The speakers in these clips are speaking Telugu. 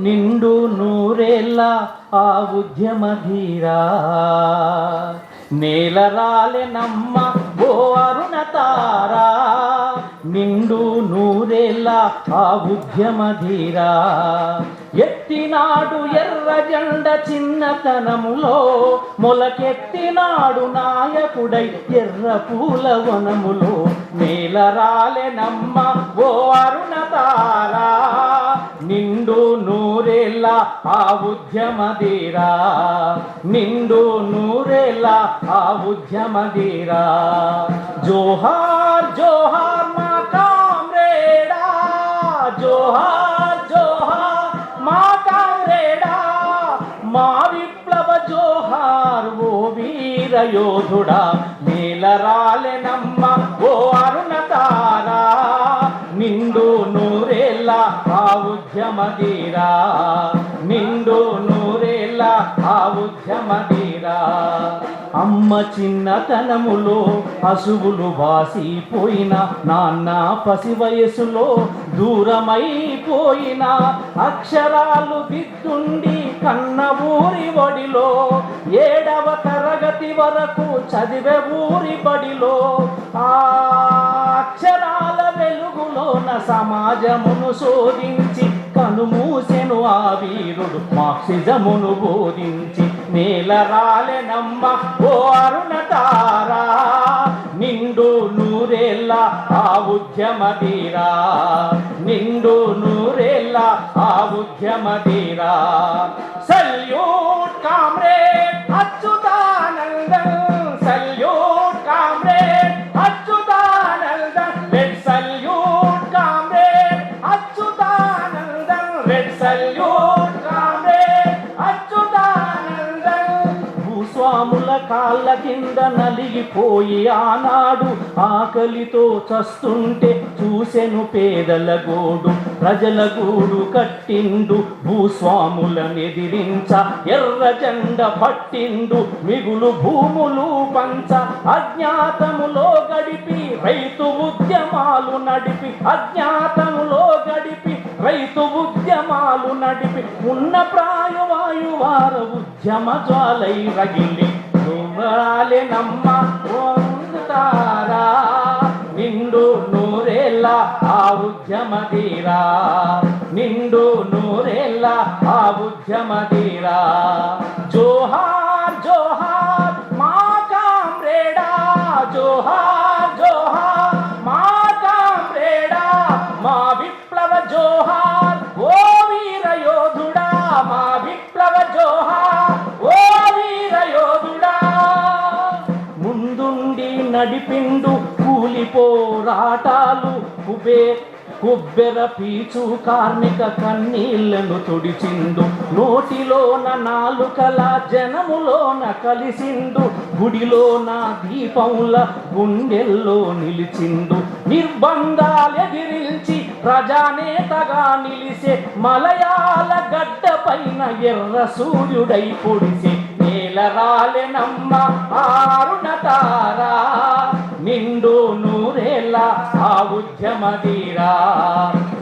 నిండు నూరేళ్ళ ఆ ఉద్యమధీరా నేలరాలెనమ్మ ఓ అరుణతారా నిండు నూరేళ్ళ ఆ ఉద్యమధీరా ఎత్తినాడు ఎర్ర జెండ చిన్నతనములో మొలకెత్తినాడు నాయకుడై ఎర్ర పూల వనములో నేలరాలెనమ్మ ఓ అరుణతారా నిండు నూరేళ్ళ ఆ ఉద్యమధీరా నిండు నూరేళ్ళ ఆ ఉద్యమధీరా జోహార్ జోహార్ మా కామ్రేడా జోహార్ జోహార్ మా కామ్రేడా మా విప్లవ జోహార్ ఓ వీర యోధుడా నేలరాలెనమ్మ ఓ అరుణతారా నిండు నూరేళ్ళ ఆ ఉద్యమధీరా నిండు నూరేళ్ళ ఆ ఉద్యమధీరా అమ్మ చిన్నతనములో అసువులు బాసిపోయిన నాన్న పసి వయసులో దూరమైపోయిన అక్షరాలు దిద్దుండి కన్న ఊరి ఒడిలో 7వ తరగతి వరకు చదివే ఊరి బడిలో ఆ అక్షరాల వెలుగులోన సమాజమును శోధించి కనుమూసెను ఆ వీరుడు మార్క్సిజమును బోధించి నేలరాలెనమ్మ ఓ అరుణతారా నిండు నూరేళ్ళ ఆ ఉద్యమధీరా నిండు నూరేళ్ళ ఆ ఉద్యమధీరా salute comrade Achuthanandan salute comrade Achuthanandan red salute comrade Achuthanandan red salute comrade Achuthanandan భూస్వాముల కాళ్ళ కింద నలిగిపోయి ఆనాడు ఆకలితో చస్తుంటే చూసెను పేదల గోడు ప్రజల గూడు కట్టిండు భూస్వాములనెదిరించ ఎర్ర జెండ పట్టిండు మిగులు భూములు పంచ అజ్ఞాతములో గడిపి రైతు ఉద్యమాలు నడిపి అజ్ఞాతములో గడిపి రైతు ఉద్యమాలు నడిపి ఉన్న ప్రాయవాయువార ఉద్యమ జ్వాలై రగిలి నూరాలెనమ్మ వందుతారా నిండు నూరేళ్ళ ఆ ఉద్యమధీరా నిండు నూరేళ్ళ ఆ ఉద్యమధీరా జోహార్ జోహార్ మా కామ్రేడా జోహార్ జోహార్ మా కామ్రేడా మా విప్లవ జోహార్ ఓ వీర యోధుడా మా విప్లవ జోహార్ ఓ వీర యోధుడా ముందుండి నడిపిండు కూలి పోరాటాలు కుబ్బెర పీచు కార్మిక కన్నీళ్లను తుడిచిండు నోటిలోన నాలుకల జనములోన కలిసిండు గుడిలోన దీపంల గుండెల్లో నిలిచిండు నిర్బంధాలెదిరించి ప్రజానేతగా నిలిసే మలయాళ గడ్డ పైన ఎర్ర సూర్యుడై పొడిసే నేలరాలెనమ్మ అరుణతారా నిండు నూరేళ్ళ ఆ ఉద్యమధీరా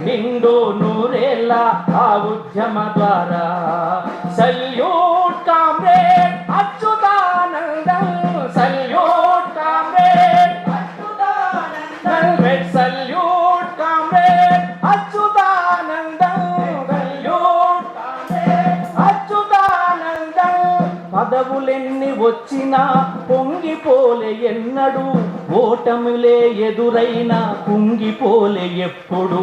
నిండు నూరేళ్ళ ఆ ఉద్యమ ద్వారా salute comrade Achuthanandan salute comrade Achuthanandan red salute comrade Achuthanandan salute comrade Achuthanandan పదవులెన్ని వచ్చినా పొంగిపోలే ఎన్నడు ఓటములే ఎదురైనా కుంగిపోలే ఎప్పుడు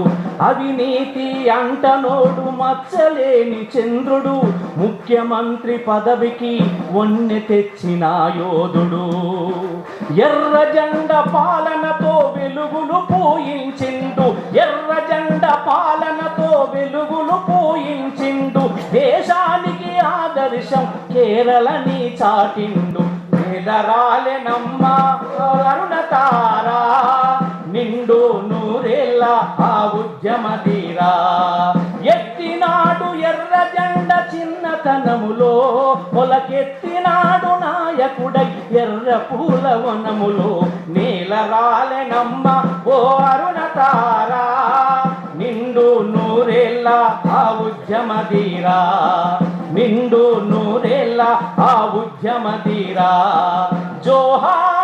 అవినీతి అంటనోడు మచ్చలేని చంద్రుడు ముఖ్యమంత్రి పదవికి వన్నె తెచ్చిన యోధుడు ఎర్ర జెండ పాలనతో వెలుగులు పూయించిండు ఎర్ర జెండ పాలనతో వెలుగులు పూయించిండు దేశానికి ఆదర్శం కేరళని చాటిండు నేలరాలెనమ్మ అరుణతారా నిండు నూరేళ్ళ ఆ ఉద్యమధీరా ఎత్తినాడు ఎర్ర జెండ చిన్నతనములో మొలకెత్తినాడు నాయకుడై ఎర్ర పూల వనములో నేలరాలెనమ్మ ఓ అరుణతారా నిండు నూరేళ్ళ ఆ ఉద్యమధీరా, నిండు నూరేళ్ళ ఆ ఉద్యమధీరా. జోహార్